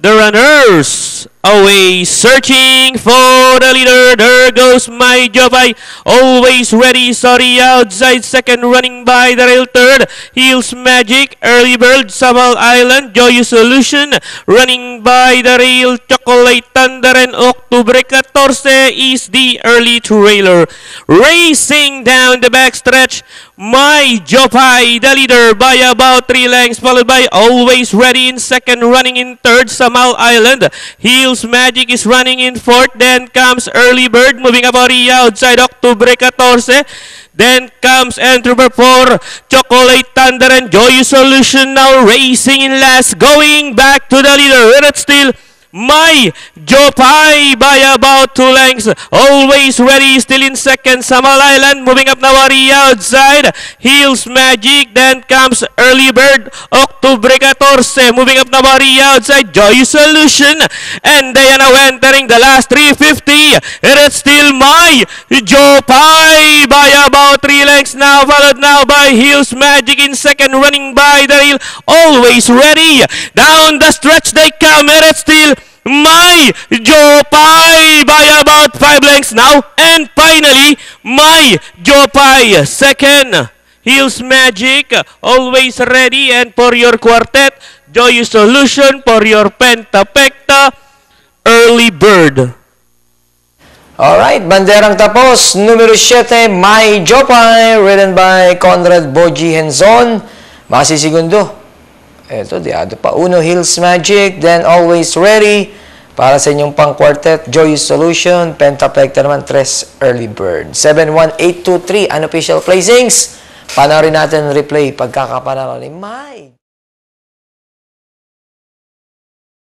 the runners away, searching for the leader. There goes My Jopay, always ready. Sorry, outside second, running by the rail third. Heels Magic, Early Bird, Samal Island, Joyous Solution, running by the rail. Chocolate Thunder and Octubre 14 is the early trailer. Racing down the backstretch, My Jopay, the leader by about 3 lengths, followed by Always Ready in second, running in third, Samal Island. Heels Magic is running in fourth, then comes Early Bird, moving about the outside, Octubre 14. Then comes entry number 4, Chocolate Thunder and Joyous Solution, now racing in last, going back to the leader. And it's still My Jopay by about 2 lengths. Always Ready still in second. Samal Island moving up now the outside. Heels Magic. Then comes Early Bird. Octubre 14 moving up now the outside. Joyous Solution. And they are now entering the last 350. And it's still My Jopay by about 3 lengths now. Followed now by Heels Magic in second. Running by the rail. Always Ready. Down the stretch they come. And it's still My Jopay by about 5 lengths now. And finally, My Jopay second. Heels Magic, Always Ready. And for your quartet, Joyous Solution. For your pentapekta, Early Bird. Alright, banderang tapos. Numero 7, My Jopay, ridden by Conrad Boji Henzon. Masisigundo. Ito, diado pa. Uno, Heels Magic. Then, Always Ready. Para sa inyong pang-quartet, Joyous Solution. Pentapekta naman, 3, Early Bird. 7-1-8-2-3, unofficial placings. Panoorin natin replay pagkakapanalo ni My